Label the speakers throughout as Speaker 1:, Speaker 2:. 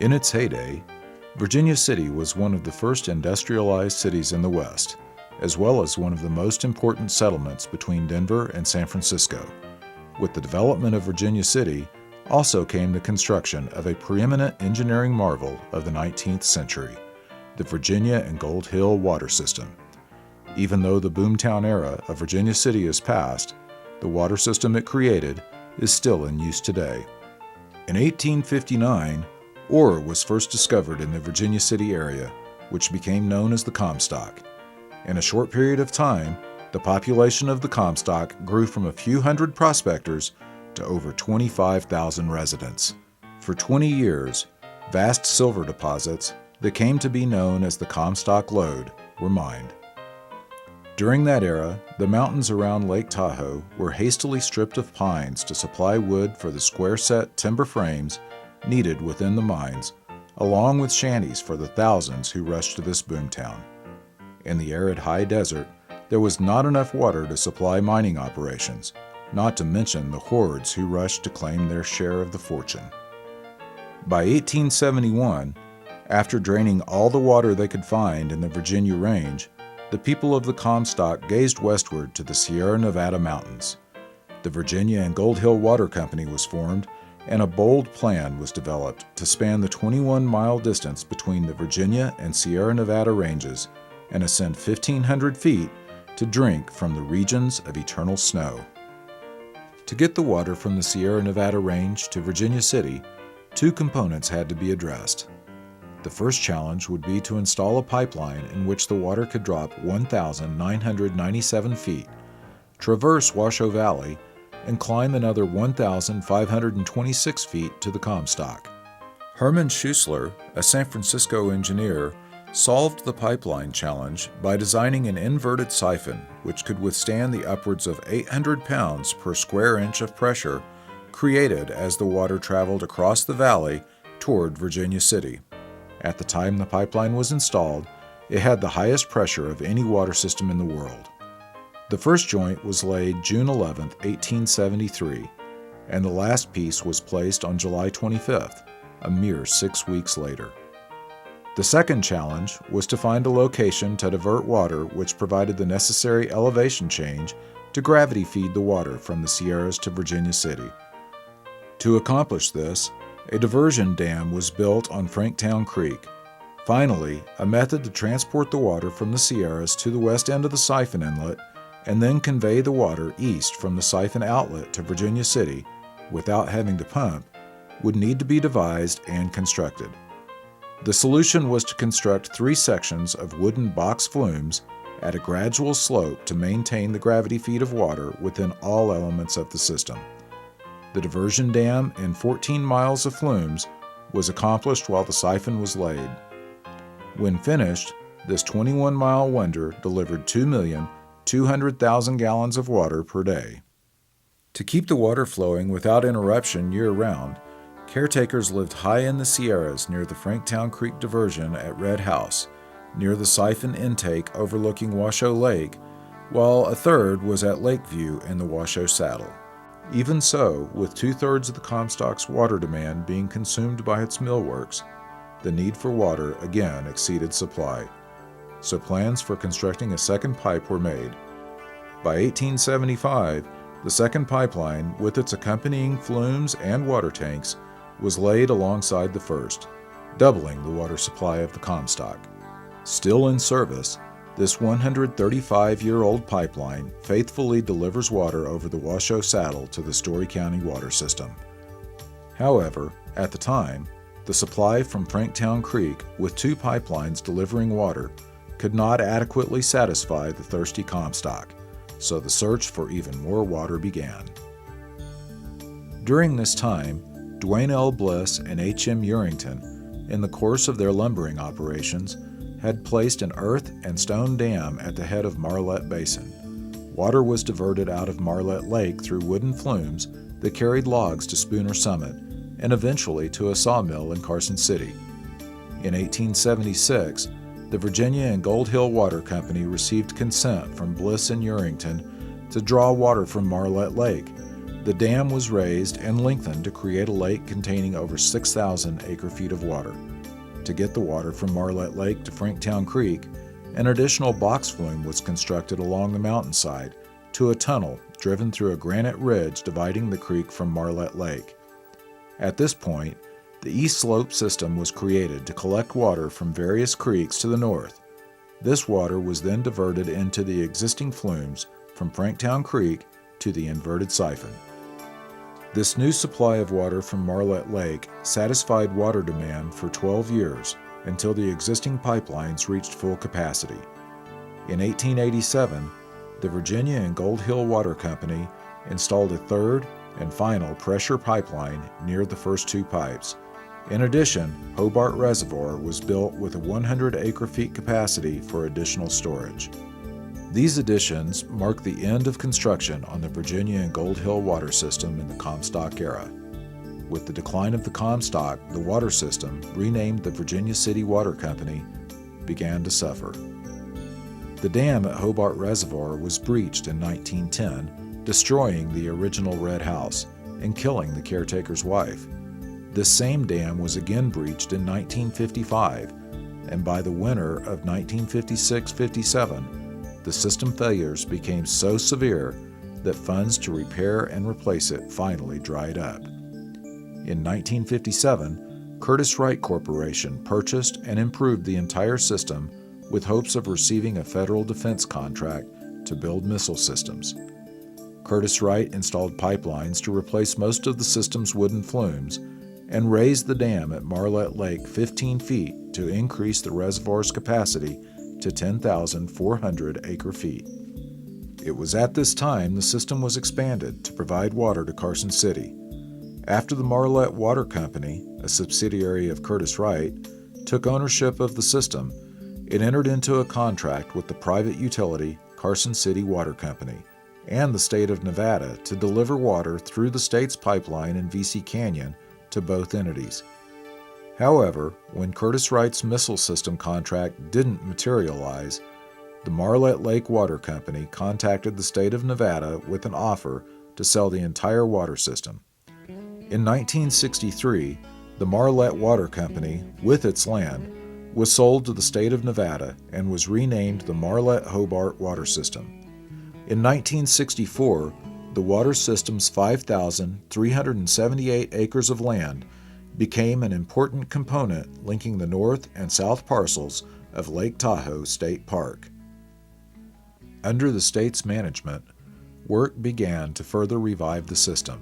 Speaker 1: In its heyday, Virginia City was one of the first industrialized cities in the West, as well as one of the most important settlements between Denver and San Francisco. With the development of Virginia City, also came the construction of a preeminent engineering marvel of the 19th century, the Virginia and Gold Hill Water System. Even though the boomtown era of Virginia City is past, the water system it created is still in use today. In 1859, ore was first discovered in the Virginia City area, which became known as the Comstock. In a short period of time, the population of the Comstock grew from a few hundred prospectors to over 25,000 residents. For 20 years, vast silver deposits that came to be known as the Comstock Lode were mined. During that era, the mountains around Lake Tahoe were hastily stripped of pines to supply wood for the square-set timber frames needed within the mines, along with shanties for the thousands who rushed to this boomtown. In the arid high desert, there was not enough water to supply mining operations, not to mention the hordes who rushed to claim their share of the fortune. By 1871, after draining all the water they could find in the Virginia Range, the people of the Comstock gazed westward to the Sierra Nevada mountains. The Virginia and Gold Hill Water Company was formed, and a bold plan was developed to span the 21-mile distance between the Virginia and Sierra Nevada ranges and ascend 1,500 feet to drink from the regions of eternal snow. To get the water from the Sierra Nevada range to Virginia City, two components had to be addressed. The first challenge would be to install a pipeline in which the water could drop 1,997 feet, traverse Washoe Valley, and climb another 1,526 feet to the Comstock. Herman Schuessler, a San Francisco engineer, solved the pipeline challenge by designing an inverted siphon which could withstand the upwards of 800 pounds per square inch of pressure created as the water traveled across the valley toward Virginia City. At the time the pipeline was installed, it had the highest pressure of any water system in the world. The first joint was laid June 11, 1873, and the last piece was placed on July 25th, a mere 6 weeks later. The second challenge was to find a location to divert water which provided the necessary elevation change to gravity feed the water from the Sierras to Virginia City. To accomplish this, a diversion dam was built on Franktown Creek. Finally, a method to transport the water from the Sierras to the west end of the siphon inlet and then convey the water east from the siphon outlet to Virginia City without having to pump would need to be devised and constructed. The solution was to construct 3 sections of wooden box flumes at a gradual slope to maintain the gravity feed of water within all elements of the system. The diversion dam and 14 miles of flumes was accomplished while the siphon was laid. When finished, this 21-mile wonder delivered 2,200,000 gallons of water per day. To keep the water flowing without interruption year-round, caretakers lived high in the Sierras near the Franktown Creek diversion at Red House, near the siphon intake overlooking Washoe Lake, while a third was at Lakeview in the Washoe Saddle. Even so, with 2/3 of the Comstock's water demand being consumed by its millworks, the need for water again exceeded supply, so plans for constructing a second pipe were made. By 1875, the second pipeline, with its accompanying flumes and water tanks, was laid alongside the first, doubling the water supply of the Comstock. Still in service, this 135-year-old pipeline faithfully delivers water over the Washoe Saddle to the Story County Water System. However, at the time, the supply from Franktown Creek, with 2 pipelines delivering water, could not adequately satisfy the thirsty Comstock, so the search for even more water began. During this time, Dwayne L. Bliss and H.M. Urington, in the course of their lumbering operations, had placed an earth and stone dam at the head of Marlette Basin. Water was diverted out of Marlette Lake through wooden flumes that carried logs to Spooner Summit and eventually to a sawmill in Carson City. In 1876, the Virginia and Gold Hill Water Company received consent from Bliss and Urington to draw water from Marlette Lake, The dam was raised and lengthened to create a lake containing over 6,000 acre-feet of water. To get the water from Marlette Lake to Franktown Creek, an additional box flume was constructed along the mountainside to a tunnel driven through a granite ridge dividing the creek from Marlette Lake. At this point, the East Slope system was created to collect water from various creeks to the north. This water was then diverted into the existing flumes from Franktown Creek to the inverted siphon. This new supply of water from Marlette Lake satisfied water demand for 12 years until the existing pipelines reached full capacity. In 1887, the Virginia and Gold Hill Water Company installed a third and final pressure pipeline near the first two pipes. In addition, Hobart Reservoir was built with a 100 acre-feet capacity for additional storage. These additions mark the end of construction on the Virginia and Gold Hill Water System in the Comstock era. With the decline of the Comstock, the water system, renamed the Virginia City Water Company, began to suffer. The dam at Hobart Reservoir was breached in 1910, destroying the original red house and killing the caretaker's wife. This same dam was again breached in 1955, and by the winter of 1956-57, the system failures became so severe that funds to repair and replace it finally dried up. In 1957, Curtiss Wright Corporation purchased and improved the entire system with hopes of receiving a federal defense contract to build missile systems. Curtiss Wright installed pipelines to replace most of the system's wooden flumes and raised the dam at Marlette Lake 15 feet to increase the reservoir's capacity to 10,400 acre-feet. It was at this time the system was expanded to provide water to Carson City. After the Marlette Water Company, a subsidiary of Curtiss Wright, took ownership of the system, it entered into a contract with the private utility Carson City Water Company and the state of Nevada to deliver water through the state's pipeline in VC Canyon to both entities. However, when Curtiss Wright's missile system contract didn't materialize, the Marlette Lake Water Company contacted the state of Nevada with an offer to sell the entire water system. In 1963, the Marlette Water Company, with its land, was sold to the state of Nevada and was renamed the Marlette Hobart Water System. In 1964, the water system's 5,378 acres of land became an important component linking the north and south parcels of Lake Tahoe State Park. Under the state's management, work began to further revive the system.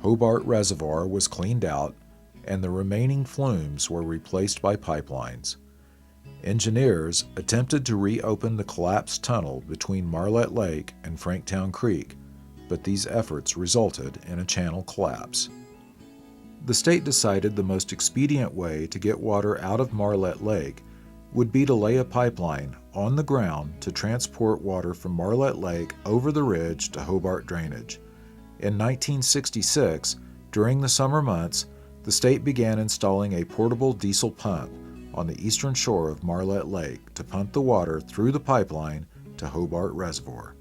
Speaker 1: Hobart Reservoir was cleaned out, and the remaining flumes were replaced by pipelines. Engineers attempted to reopen the collapsed tunnel between Marlette Lake and Franktown Creek, but these efforts resulted in a channel collapse. The state decided the most expedient way to get water out of Marlette Lake would be to lay a pipeline on the ground to transport water from Marlette Lake over the ridge to Hobart Drainage. In 1966, during the summer months, the state began installing a portable diesel pump on the eastern shore of Marlette Lake to pump the water through the pipeline to Hobart Reservoir.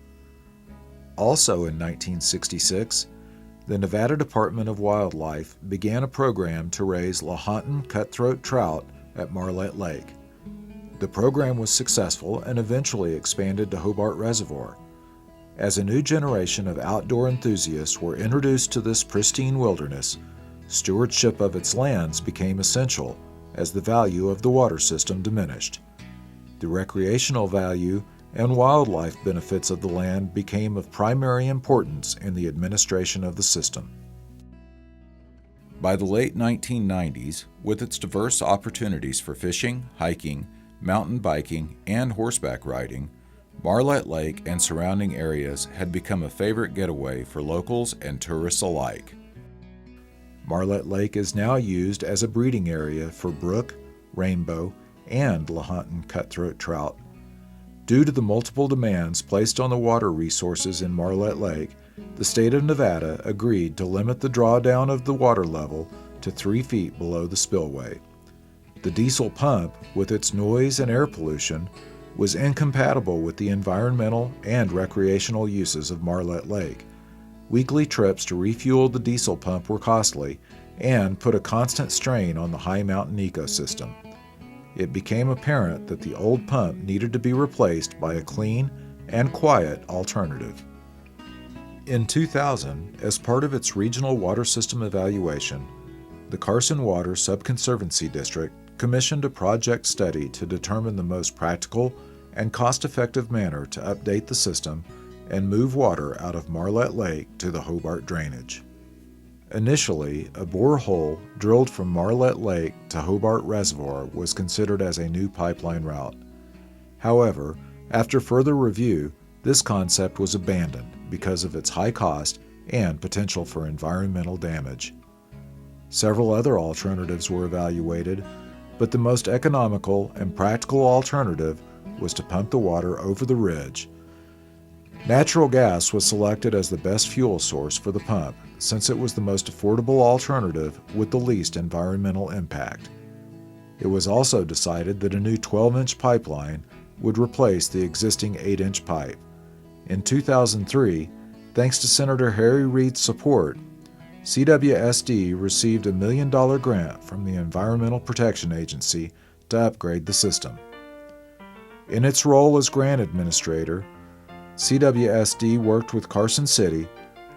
Speaker 1: Also in 1966, the Nevada Department of Wildlife began a program to raise Lahontan cutthroat trout at Marlette Lake. The program was successful and eventually expanded to Hobart Reservoir. As a new generation of outdoor enthusiasts were introduced to this pristine wilderness, stewardship of its lands became essential as the value of the water system diminished. The recreational value and wildlife benefits of the land became of primary importance in the administration of the system. By the late 1990s, with its diverse opportunities for fishing, hiking, mountain biking, and horseback riding, Marlette Lake and surrounding areas had become a favorite getaway for locals and tourists alike. Marlette Lake is now used as a breeding area for brook, rainbow, and Lahontan cutthroat trout. Due to the multiple demands placed on the water resources in Marlette Lake, the state of Nevada agreed to limit the drawdown of the water level to 3 feet below the spillway. The diesel pump, with its noise and air pollution, was incompatible with the environmental and recreational uses of Marlette Lake, weekly trips to refuel the diesel pump were costly and put a constant strain on the high mountain ecosystem. It became apparent that the old pump needed to be replaced by a clean and quiet alternative. In 2000, as part of its regional water system evaluation, the Carson Water Subconservancy District commissioned a project study to determine the most practical and cost-effective manner to update the system and move water out of Marlette Lake to the Hobart drainage. Initially, a borehole drilled from Marlette Lake to Hobart Reservoir was considered as a new pipeline route. However, after further review, this concept was abandoned because of its high cost and potential for environmental damage. Several other alternatives were evaluated, but the most economical and practical alternative was to pump the water over the ridge. Natural gas was selected as the best fuel source for the pump, since it was the most affordable alternative with the least environmental impact. It was also decided that a new 12-inch pipeline would replace the existing 8-inch pipe. In 2003, thanks to Senator Harry Reid's support, CWSD received a $1 million grant from the Environmental Protection Agency to upgrade the system. In its role as grant administrator, CWSD worked with Carson City,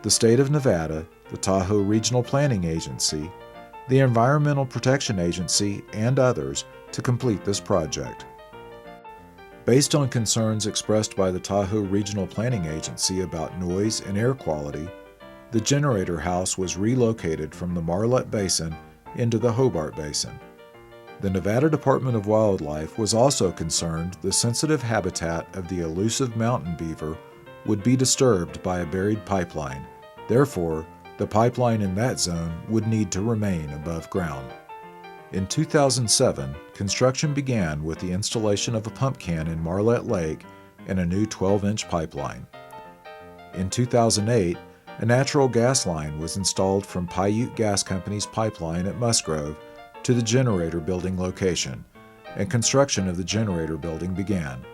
Speaker 1: the state of Nevada, the Tahoe Regional Planning Agency, the Environmental Protection Agency, and others to complete this project. Based on concerns expressed by the Tahoe Regional Planning Agency about noise and air quality, the generator house was relocated from the Marlette Basin into the Hobart Basin. The Nevada Department of Wildlife was also concerned the sensitive habitat of the elusive mountain beaver would be disturbed by a buried pipeline. Therefore, the pipeline in that zone would need to remain above ground. In 2007, construction began with the installation of a pump can in Marlette Lake and a new 12-inch pipeline. In 2008, a natural gas line was installed from Paiute Gas Company's pipeline at Musgrove to the generator building location, and construction of the generator building began.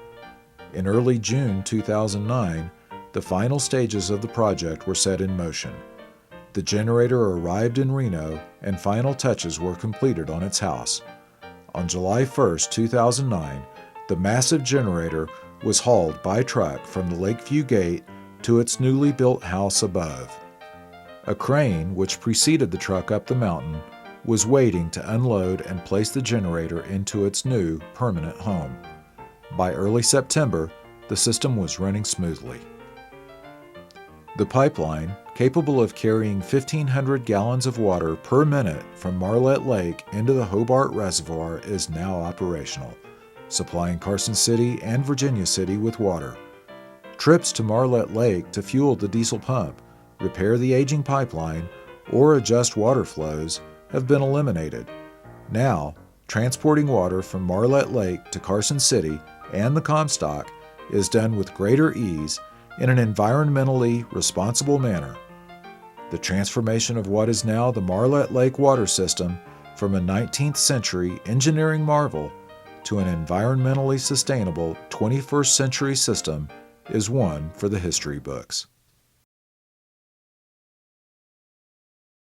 Speaker 1: In early June 2009, the final stages of the project were set in motion. The generator arrived in Reno, and final touches were completed on its house. On July 1, 2009, the massive generator was hauled by truck from the Lakeview Gate to its newly built house above. A crane, which preceded the truck up the mountain, was waiting to unload and place the generator into its new permanent home. By early September, the system was running smoothly. The pipeline, capable of carrying 1,500 gallons of water per minute from Marlette Lake into the Hobart Reservoir, is now operational, supplying Carson City and Virginia City with water. Trips to Marlette Lake to fuel the diesel pump, repair the aging pipeline, or adjust water flows have been eliminated. Now, transporting water from Marlette Lake to Carson City and the Comstock is done with greater ease in an environmentally responsible manner. The transformation of what is now the Marlette Lake Water System from a 19th century engineering marvel to an environmentally sustainable 21st century system is one for the history books.